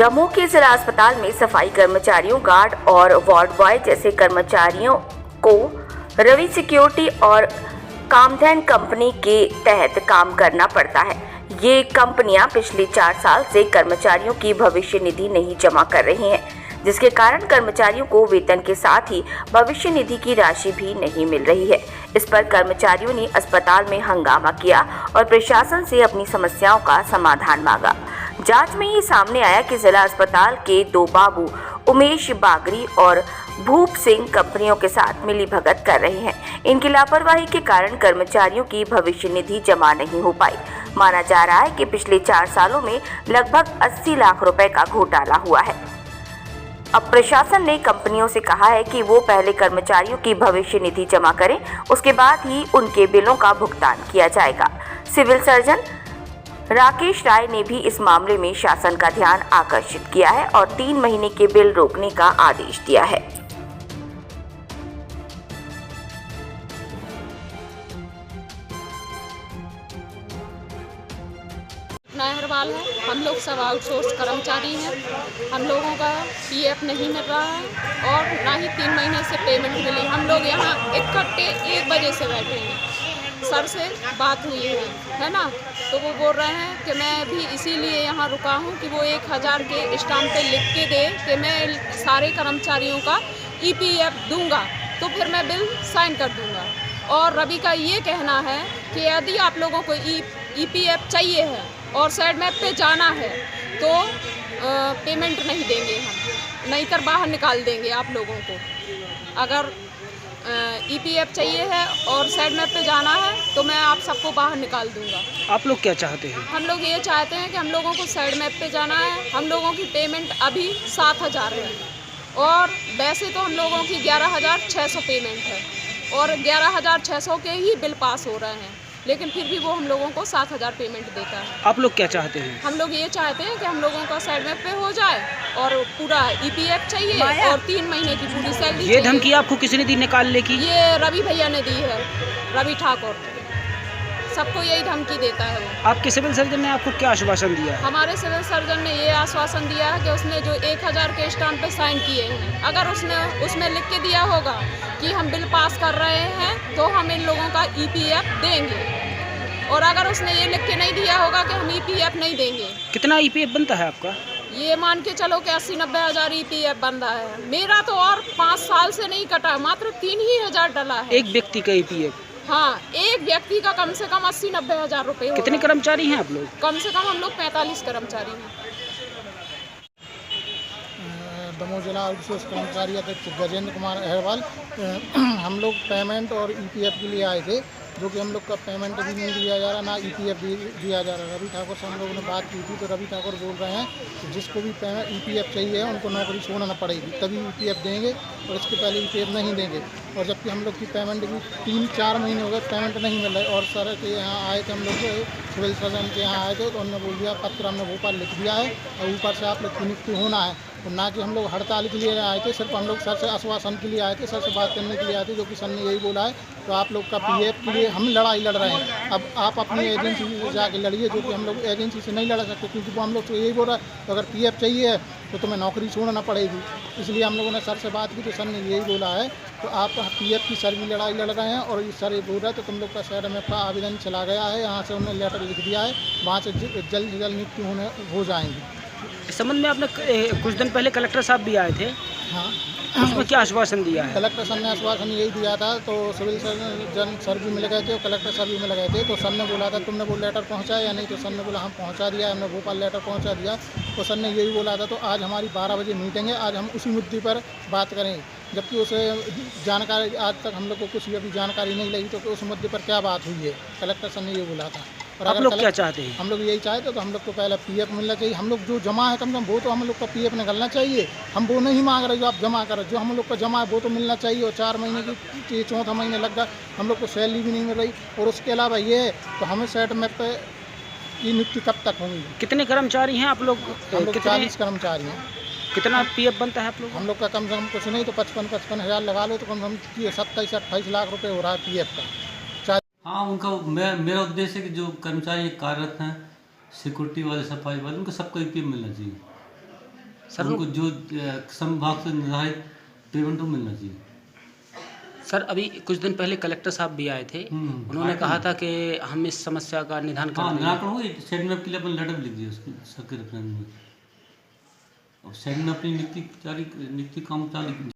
दमोह के जिला अस्पताल में सफाई कर्मचारियों, गार्ड और वार्ड बॉय जैसे कर्मचारियों को रवि सिक्योरिटी और कामधेनु कंपनी के तहत काम करना पड़ता है। ये कंपनियां पिछले 4 साल से कर्मचारियों की भविष्य निधि नहीं जमा कर रही हैं, जिसके कारण कर्मचारियों को वेतन के साथ ही भविष्य निधि की राशि भी नहीं मिल रही है। इस पर कर्मचारियों ने अस्पताल में हंगामा किया और प्रशासन से अपनी समस्याओं का समाधान मांगा। जांच में ये सामने आया कि जिला अस्पताल के 2 बाबू उमेश बागरी और भूप सिंह कंपनियों के साथ मिलीभगत कर रहे हैं। इनकी लापरवाही के कारण कर्मचारियों की भविष्य निधि जमा नहीं हो पाई। माना जा रहा है कि पिछले 4 सालों में लगभग 80 लाख रुपए का घोटाला हुआ है। अब प्रशासन ने कंपनियों से कहा है कि वो पहले कर्मचारियों की भविष्य निधि जमा करें, उसके बाद ही उनके बिलों का भुगतान किया जाएगा। सिविल सर्जन राकेश राय ने भी इस मामले में शासन का ध्यान आकर्षित किया है और 3 महीने के बिल रोकने का आदेश दिया है। अग्रवाल है। हम लोग सब आउटसोर्स कर्मचारी हैं। हम लोगों का पीएफ नहीं मिल रहा है और ना ही 3 महीने से पेमेंट मिली। हम लोग यहाँ इकट्ठे 1 बजे से बैठे हैं। सर से बात हुई है ना, तो वो बोल रहे हैं कि मैं भी इसीलिए यहाँ रुका हूँ कि वो 1000 के स्टाम्प पे लिख के दे कि मैं सारे कर्मचारियों का ईपीएफ दूंगा, तो फिर मैं बिल साइन कर दूंगा। और रवि का ये कहना है कि यदि आप लोगों को ईपीएफ चाहिए है और साइड मैप पे जाना है तो पेमेंट नहीं देंगे हम, नहीं कर बाहर निकाल देंगे आप लोगों को। अगर ईपीएफ चाहिए है और साइड मैप पे जाना है तो मैं आप सबको बाहर निकाल दूंगा। आप लोग क्या चाहते हैं? हम लोग ये चाहते हैं कि हम लोगों को साइड मैप पे जाना है। हम लोगों की पेमेंट अभी 7000 है और वैसे तो हम लोगों की 11600 पेमेंट है और 11600 के ही बिल पास हो रहे हैं, लेकिन फिर भी वो हम लोगों को 7000 पेमेंट देता है। आप लोग क्या चाहते हैं? हम लोग ये चाहते हैं कि हम लोगों का साइड मैप पे हो जाए और पूरा ईपीएफ चाहिए और 3 महीने की पूरी सैलरी। ये धमकी आपको किसी ने दी निकालने की? ये रवि भैया ने दी है, रवि ठाकुर। सबको यही धमकी देता है वो। आपके सिविल सर्जन ने आपको क्या आश्वासन दिया है? हमारे सिविल सर्जन ने ये आश्वासन दिया है कि उसने जो 1000 के स्टाम्प पे साइन किए हैं, अगर उसने उसमें लिख के दिया होगा कि हम बिल पास कर रहे हैं तो हम इन लोगों का ईपीएफ देंगे, और अगर उसने ये लिख के नहीं दिया होगा कि हम ईपीएफ नहीं देंगे। कितना ईपीएफ बनता है आपका? ये मान के चलो कि 80-90 हज़ार ईपीएफ बन रहा है। मेरा तो और 5 साल से नहीं कटा, मात्र 3 ही हज़ार डला है। एक व्यक्ति का ईपीएफ? हाँ, एक व्यक्ति का कम से कम 80-90 हज़ार रुपये। कितने कर्मचारी हैं आप लोग? कम से कम हम लोग 45 कर्मचारी हैं। दमोह जिला आउटसोर्स कर्मचारी अध्यक्ष गजेंद्र कुमार अग्रवाल। हम लोग पेमेंट और ईपीएफ के लिए आए थे, जो कि हम लोग का पेमेंट भी नहीं दिया जा रहा, ना ईपीएफ भी दिया जा रहा। रवि ठाकुर से हम लोगों ने बात की थी तो रवि ठाकुर बोल रहे हैं कि जिसको भी ईपीएफ चाहिए उनको नौकरी छोड़ना पड़ेगी तभी ईपीएफ देंगे, और इसके पहले ईपीएफ नहीं देंगे। और जबकि हम लोग की पेमेंट भी 3-4 महीने हो गए, पेमेंट नहीं मिल रही। और सर के यहाँ आए थे हम लोग, सिविल सर्जन के यहाँ आए थे, तो उन्होंने बोल दिया पत्र हमने भोपाल लिख दिया है और ऊपर से आप लोग की नियुक्ति होना है। तो ना कि हम लोग हड़ताल के लिए आए थे, सिर्फ हम लोग सर से आश्वासन के लिए आए थे, सर से बात करने के लिए आए थे, जो कि सर ने यही बोला है तो आप लोग का पीएफ के लिए हम लड़ाई लड़ रहे हैं। अब आप अपनी एजेंसी से जाके लड़िए, जो कि हम लोग एजेंसी से नहीं लड़ सकते, क्योंकि वो हम लोग तो यही बोल रहा है तो अगर पीएफ चाहिए तो तुम्हें नौकरी छोड़ना पड़ेगी। इसलिए हम लोगों ने सर से बात की तो सर ने यही बोला है तो आप पीएफ की सर भी लड़ाई लड़ रहे हैं, और ये सर ये बोल रहा है तो तुम लोग का शहर में का आवेदन चला गया है, यहाँ से उन्होंने लेटर लिख दिया है, वहाँ से जल्द से जल्द नियुक्ति हो जाएंगी। इस संबंध में आपने कुछ दिन पहले कलेक्टर साहब भी आए थे। हाँ, उसमें क्या आश्वासन दिया है? कलेक्टर सर ने आश्वासन यही दिया था, तो सिविल सर्जन सर भी मिल गए थे और कलेक्टर सर भी मिल गए थे। तो सर ने बोला था तुमने वो लेटर पहुंचाया या नहीं, तो सर ने बोला हम पहुंचा दिया, हमने भोपाल लेटर पहुंचा दिया। तो सर ने यही बोला था तो आज हमारी 12 बजे मीटिंग है, आज हम उसी मुद्दे पर बात करें। जबकि उसे जानकारी आज तक हम लोग को कुछ अभी जानकारी नहीं लगी, तो उस मुद्दे पर क्या बात हुई है, कलेक्टर सर ने ये बोला था। और आप लोग क्या चाहते हैं? हम लोग यही चाहते तो हम लोग को पहले पीएफ मिलना चाहिए। हम लोग जो जमा है कम से कम वो तो हम लोग का पीएफ निकलना चाहिए। हम वो नहीं मांग रहे जो आप जमा करें, जो हम लोग का जमा है वो तो मिलना चाहिए। और 4 महीने की 4था महीने लग गया, हम लोग को सैलरी भी नहीं मिल रही। और उसके अलावा ये तो हमें सेट मैप पे ये नियुक्ति कब तक होंगी? कितने कर्मचारी हैं आप लोग? हम लोग 40 कर्मचारी हैं। कितना पीएफ बनता है आप लोग? हम लोग का कम से कम कुछ नहीं तो 55 हज़ार लगा लो तो कम से कम 27-28 लाख रुपये हो रहा है पीएफ का। हाँ, उनका मेरा उद्देश्य है कि जो कर्मचारी कार्यरत हैं, सिक्योरिटी वाले, सफाई वाले, उनको सबको ईपीएफ मिलना चाहिए। सर, उनको जो श्रम विभाग से निर्धारित पेमेंट तो मिलना चाहिए। सर अभी कुछ दिन पहले कलेक्टर साहब भी आए थे, उन्होंने कहा था कि हम इस समस्या का निदान कर हाँ, देंगे। निराकरण हो गई। सेट में के लिए अपन लेटर भी लिख दिया उसकी सबके रेफरेंस में। और सेट में अपनी नियुक्ति काम चालू